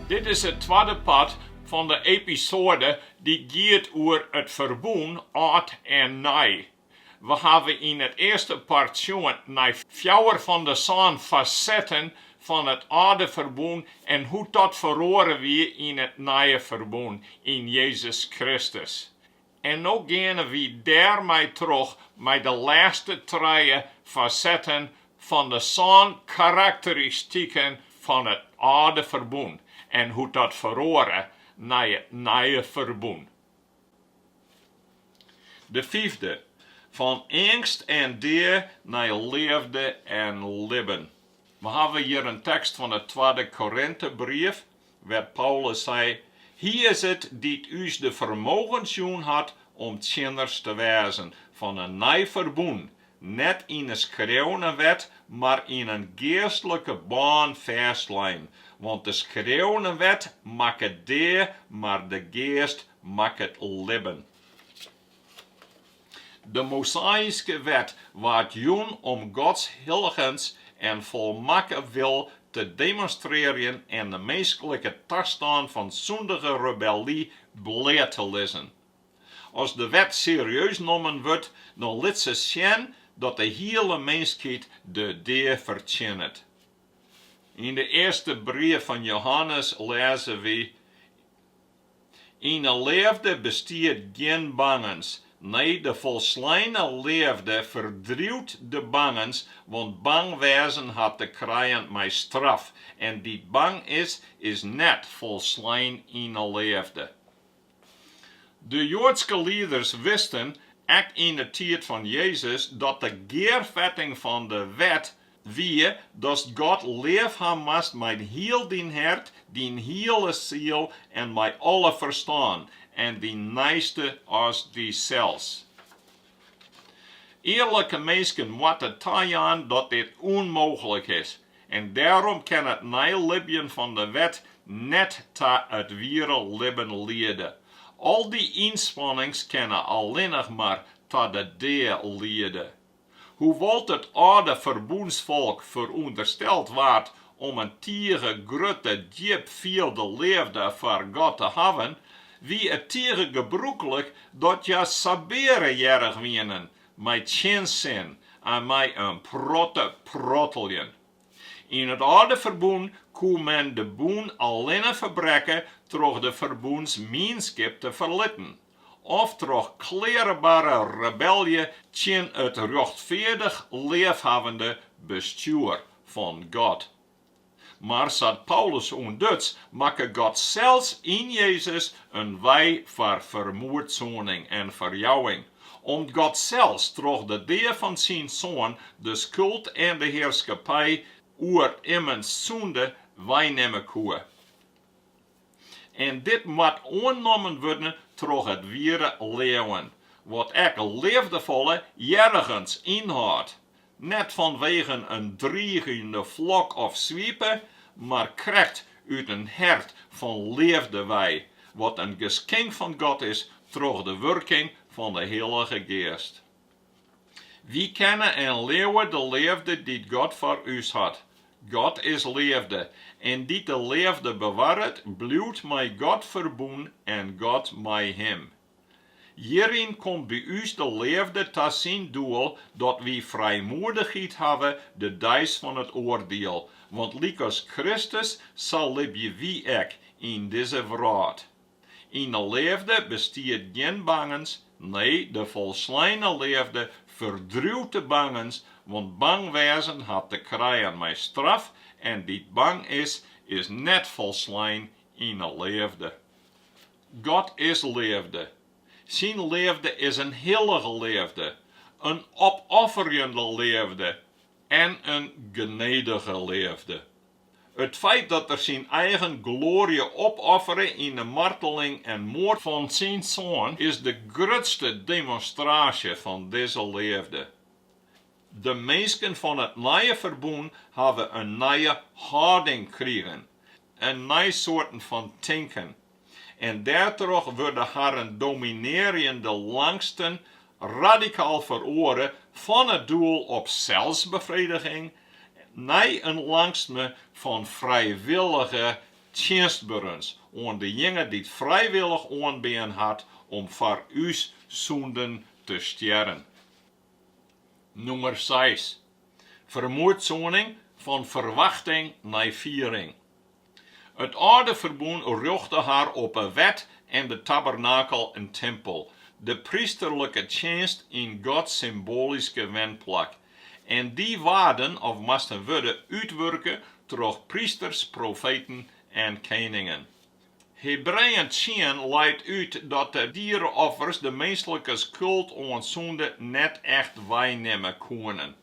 Dit is het tweede part van de episode die gaat over het Ferbûn oud en nieuw. We hebben in het eerste part gezien naar 4 van de 7 fasetten van het oude Ferbûn en hoe dat verloren weer in het nieuwe Ferbûn in Jezus Kristus. En nu gaan we daarmee terug met de laatste trije fasetten van de 7 karakteristieken van het oude Ferbûn en hoe dat verloren naar het nieuwe Ferbûn. De 5e, van eangstme naar leafde en libben. We hebben hier een tekst van de 2 Korinthebrief, waar Paulus zei: hier is het die u de vermogen had om kinders te wezen van een nieuw Ferbûn, net in een schreeuwende wet, maar in een geestelijke baan vastlijn. Want de schreeuwende wet maakt het deer, maar de geest maakt het libben. De Mosaïsche wet wordt jong om Gods Hilligens en volmaken wil te demonstreren en de menselijke toestand van zondige rebellie blij te lezen. Als de wet serieus genomen wordt, dan laat ze zien dat de hele mensheid de deer verdient. In de eerste brief van Johannes lezen we: in een leafde bestaat geen bangens. Nee, de volslijne leefde verdruwt de bangens, want bang wezen had te krijgen met straf. En die bang is net volslijn in een leefde. De Joodse leiders wisten, ook in de tijd van Jezus, dat de geervetting van de wet wie dat God lief hebben moest met heel die hart, die hele ziel en met alle verstand, en die naaste als die zelfs. Eerlijke mensen moeten toegeven dat dit onmogelijk is, en daarom kan het nijlibben van de wet net tot het ware libben leiden. Al die inspannings kunnen alleen nog maar tot de deer leiden. Hoewel het oude verbondsvolk verondersteld wordt om een tiege grote diep vierde leefde voor God te hebben, wie het tiege gebruikelijk dat je sabere jarig winnen, met geen zin en met een protteljen. In het oude Ferbûn kon men de boen alleen verbreken door de verbonds mienskip te verlitten, of door kleerbare rebellie tegen het rechtvaardig leefhavende bestuur van God. Maar, zegt Paulus onduts, maakt God zelfs in Jezus een wij voor Fermoedsoening en verjouwing. Om God zelfs door de deur van zijn zoon de schuld en de heerschappij oer immers zonde wegnemen kon. En dit moet aangenomen worden door het ware leauwen, wat ook liefdevolle jergens inhoudt. Net vanwege een dreigende vlok of zwiepen, maar krijgt uit een hart van liefde wij, wat een geschenk van God is door de werking van de Hillige Geast. Wie kennen en leeuwen de liefde die God voor ons had? God is liefde, en die de liefde bewaart, blijft met God verbonden en God met hem. Hierin komt bij ons de liefde tot zijn doel, dat we vrijmoedigheid hebben de dag van het oordeel. Want like als Kristus zal libben wie ook in deze wereld. In de liefde bestaat geen bangens, nee, de volslijne liefde verdruwt de bangens, want bang wezen had te krijgen met straf, en die bang is net volslijn in de liefde. God is liefde. Zijn liefde is een heilige liefde, een opofferende liefde en een genedige liefde. Het feit dat er zijn eigen glorie opofferen in de marteling en moord van zijn zoon is de grootste demonstratie van deze liefde. De mensen van het nieuwe Ferbûn hebben een nieuwe Hâlding gekregen, een nieuwe soort van Teken. En daardoor worden haar dominerende langsten radicaal veroren van het doel op zelfsbevrediging naar een langstme van vrijwillige tjenstberuns aan de jongen die het vrijwillig aanbeen had om voor us zonden te sterren. Nummer 6. Fermoedsoening van verwachting naar fiering. Het oude verbond ruchtte haar op een wet en de tabernakel en timpel, de priesterlijke tjenst in Gods symbolische wendplak. En die waarden of moesten worden uitwerken door priesters, profeten en koningen. Hebreeën 10 leidt uit dat de dierenoffers de menselijke schuld aan zonde net echt waarnemen konden.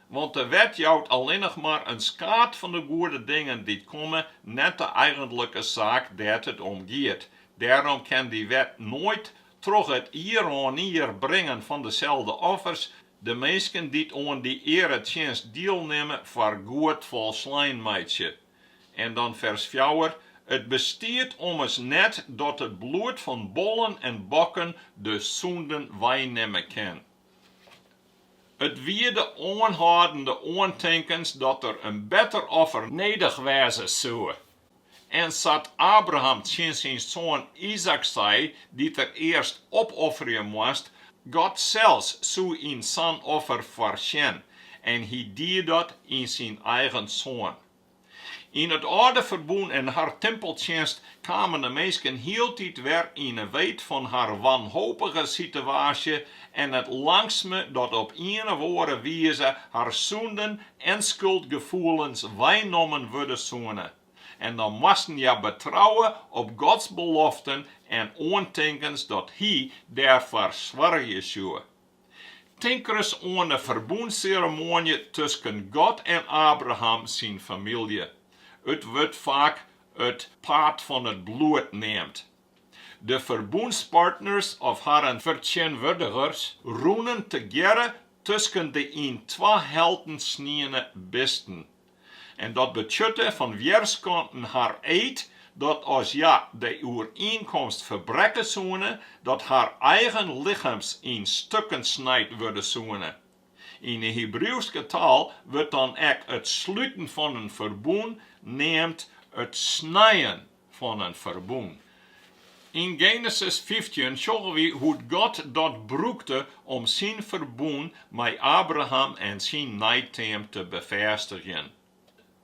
Want de wet jouwt alleen nog maar een skaat van de goede dingen die komen, net de eigenlijke zaak dat het om gaat. Daarom kan die wet nooit terug het hier brengen van dezelfde offers, de mensen die aan die eretjenst deelnemen voor goed volslaan meidje. En dan vers 4. Het besteedt ommers net dat het bloed van bollen en bokken de zonden waarnemen kan. Het weer de onhoudende aantenkens dat er een beter offer nedig wezen zou. En zat Abraham tegen zijn zoon Isaac zei, die er eerst opofferen moest, God zelfs zou in zijn offer verschijnen. En hij deed dat in zijn eigen zoon. In het oude verbond en haar tempeltjenst kwamen de mensen heel tijd weer in een weet van haar wanhopige situatie en het eangstme dat op een of andere wijze haar zonden en schuldgevoelens waarnomen worden zonen. En dan moesten je betrouwen op Gods beloften en aantenkens dat hij daarvoor zwaar zou. Denk eens aan de verbondsceremonie tussen God en Abraham zijn familie. Het wordt vaak het paard van het bloed neemt. De verbondspartners of haar vertegenwoordigers roenen together tussen de in twee helden sniene besten. En dat betutte van weerskanten haar eed dat als ja de overeenkomst verbrekken zonen, dat haar eigen lichaams in stukken snijdt worden zonen. In de Hebreeuwse taal wordt dan ook het sluiten van een verbond neemt het snijden van een verbond. In Genesis 15 zien we hoe God dat broekte om zijn verbond met Abraham en zijn nageslacht te bevestigen.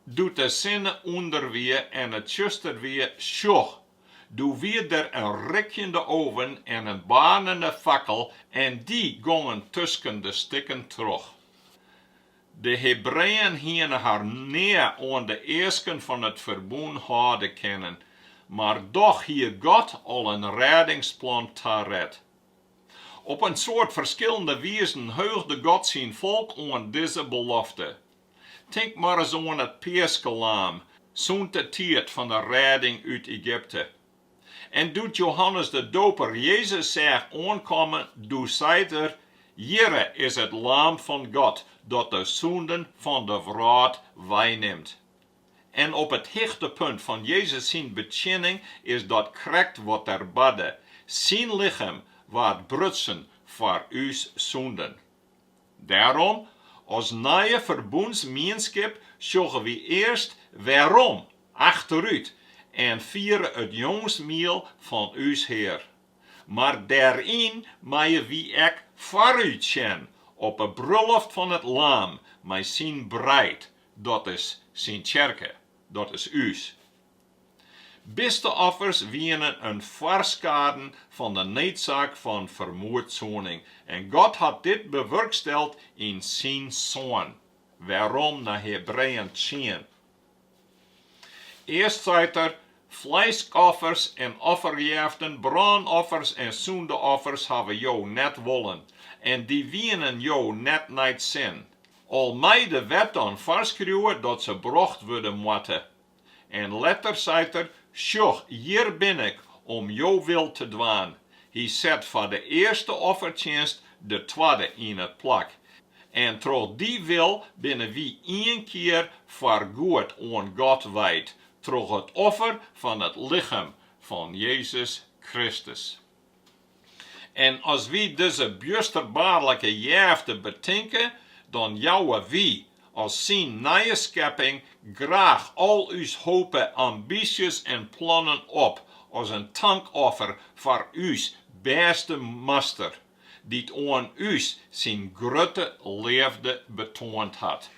Doet de zinnen onder weer en het zuster weer sjoch. Doe weer er een rekjende oven en een banende fakkel en die gongen tussen de stikken terug. De Hebreeën hielden haar neer aan de eersten van het verbond hadden kennen, maar doch hier God al een reddingsplan taret. Op een soort verschillende wijzen heugde God zijn volk aan deze belofte. Denk maar eens aan het Paasgelaam, zo'n de tijd van de redding uit Egypte. En doet Johannes de Doper Jezus zegt aankomen, doe zijt er, Jere is het lam van God, dat de zonden van de wrâld waarneemt. En op het hoogtepunt van Jezus zijn bekenning is dat correct wat er badde. Zijn lichaam wordt brutsen voor uw zonden. Daarom, als nieuwe verbondsmienskip, zoeken we eerst waarom achteruit en vieren het jongensmiel van uw Heer. Maar daarin maaien we ook vooruit zien op een bruiloft van het lam met zijn bruid, dat is zijn Tsjerke, dat is us. Beste offers wienen een voorschaden van de noodzaak van Fermoedsoening. En God had dit bewerkstelligd in zijn Zoon. Waarom naar Hebreeën 10. Eerst zei er, vleesoffers en offerjeften, brandoffers en zondeoffers hebben jou net willen. En die wienen jou net niet zin. Al mij de wet dan vastschreeuwen dat ze brocht worden moeten. En letter zei er, sjoch, hier ben ik om jou wil te dwaan. Hij zet voor de eerste offertjenst de tweede in het plak. En door die wil binnen wie één keer voor goed aan God wijd. Door het offer van het lichaam van Jezus Kristus. En als wie deze busterbaarlijke jefte betinken, dan jouwen wie als zijn nieuwe schepping graag al uw hopen, ambities en plannen op als een dankoffer voor uw beste master, die aan u zijn grote leefde betoond had.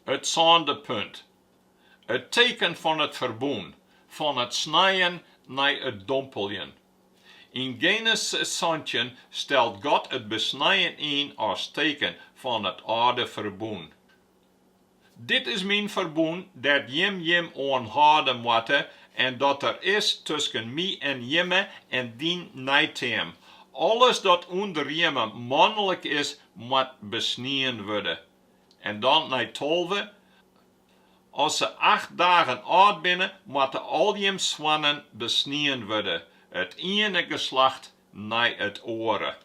Het zondepunt. Het teken van het Ferbûn, van het snijden naar het dompeljen. In Genesis 17 stelt God het besnijden in als teken van het oude Ferbûn. Dit is mijn Ferbûn dat jem aanhouden moet en dat er is tussen mij en jemme en dien nijteam. Alles dat onder jemme mannelijk is, moet besneden worden. En dan naar 12. Als ze 8 dagen oud binnen, moeten al jem zwannen besneden worden. Het ene geslacht naar het andere.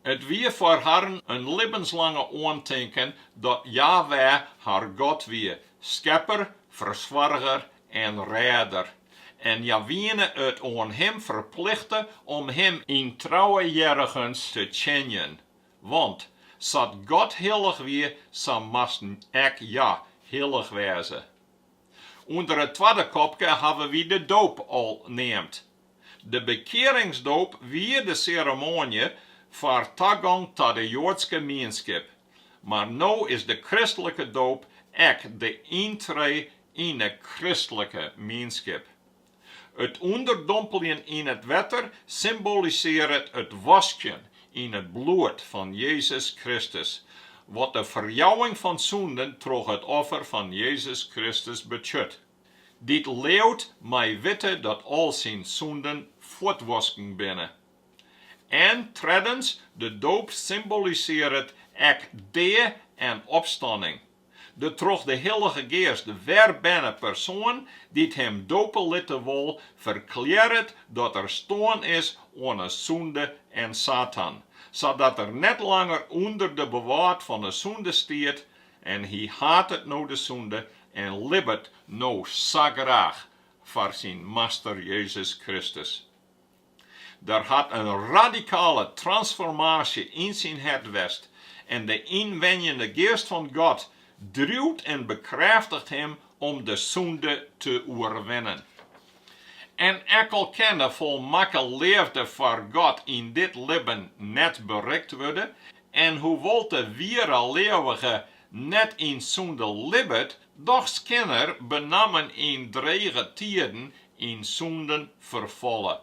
Het wie voor haar een levenslange aandenken dat Yahweh haar God wie, schepper, verzorger en redder. En Yahweh het aan hem verplichtte om hem in trouwe jerigens te tjenen. Want, zat God hillig wie, zo moesten ik ja hillig wezen. Onder het tweede kopje hebben we de doop al neemt. De bekeringsdoop wie de ceremonie voor toegang tot de Joodse mienskip. Maar nu is de christelijke doop ook de Yntree in de christelijke mienskip. Het onderdompelen in het water symboliseert het wasken in het bloed van Jezus Kristus, wat de verjouwing van zonden door het offer van Jezus Christus betjut. Dit leeuwt mij witte dat al zijn zonden voortwasken binnen. En treddens, de doop symboliseert ook dee en opstanding. De troch de Hillige Geast de werberte persoon die hem dopen litten wil, verklaart dat er stoon is aan een zonde en Satan, zodat er net langer onder de bewaard van de zonde staat en hij haat het nou de zonde en libbet nou zo graag voor zijn master Jezus Christus. Er had een radicale transformatie in zijn hart west en de inwendige geest van God druwt en bekräftigt hem om de zonde te overwinnen. En ik al kennen volmaken leefde voor God in dit leven net bereikt worden, en hoewel de ware leeuwige net in zonde libbet, doch skinner benamen in dreige tijden in zonden vervallen.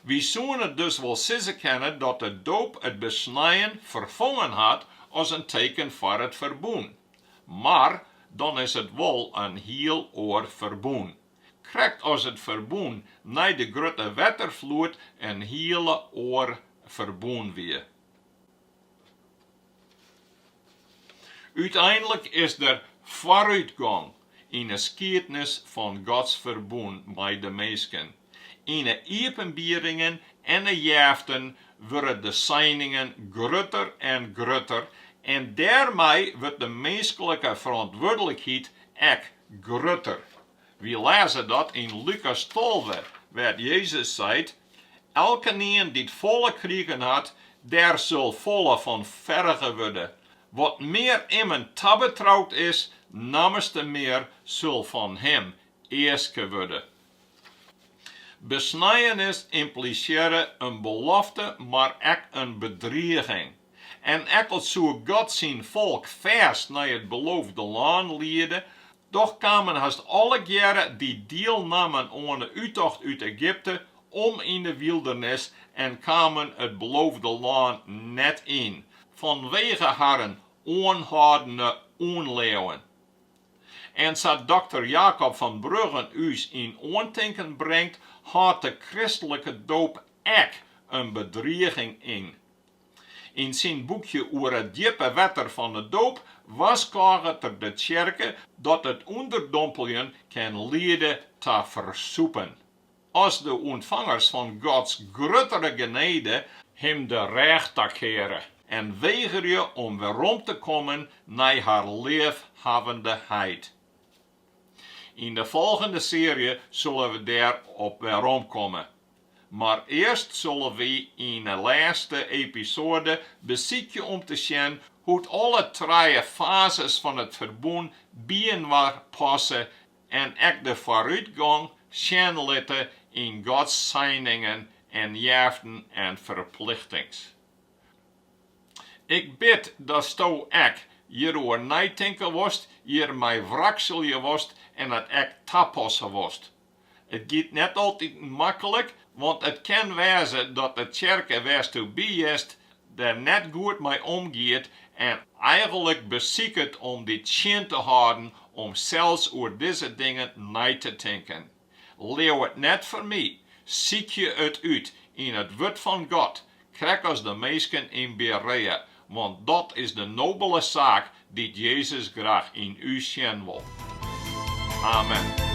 We zullen dus wel zeggen kennen dat de doop het besnijden vervangen had als een teken voor het Ferbûn. Maar dan is het wel een heel oor Ferbûn. Krijgt als het Ferbûn naar de grote watervloed een hele oor Ferbûn weer. Uiteindelijk is er vooruitgang in de geschiedenis van Gods Ferbûn bij de mensen. In de epenbieringen en de jaften worden de zijningen groter en groter en daarmee wordt de menselijke verantwoordelijkheid ook groter. We lezen dat in Lucas 12, waar Jezus zei, elke een die het volle kriegen had, der zal volle van vergen worden. Wat meer iemand tabetrouwd is, namens de meer zal van hem eerste worden. Besnijdenis impliceert een belofte, maar ook een bedreiging. En ook al zou God zijn volk vast naar het beloofde land leiden, doch kwamen haast alle jaren die deelnamen aan de uittocht uit Egypte om in de wildernis en kwamen het beloofde land net in, vanwege haar onhoudende onleeuwen. En zo Dr. Jacob van Bruggen us in aandenken brengt, had de christelijke doop ook een bedreiging in. In zijn boekje over het diepe water van de doop waarschuwt de Tsjerke dat het onderdompelen kan leiden tot versoepen. Als de ontvangers van Gods grotere genade hem de recht keren en weiger je om weerom te komen naar haar leefhavendeheid. In de volgende serie zullen we daarop weerom komen. maar eerst zullen we in de laatste episode bezieken om te zien hoe alle trije fases van het Ferbûn bijeen passen en ook de vooruitgang zien laten in Gods zegeningen en jaften en verplichtings. Ik bid dat je ook hierover nadenken worst, hier mij wrakselje worst en het ook toepassen worst. Het gaat niet altijd makkelijk, want het kan wezen dat de Tsjerke waar toe bij is, er net goed mee omgaat en eigenlijk beziekt om dit chin te houden om zelfs over deze dingen na te denken. Leeuw het net voor mij, ziek je het uit in het woord van God, krijg als de meesten in Breedte, want dat is de nobele zaak die Jezus graag in u zien wil. Amen.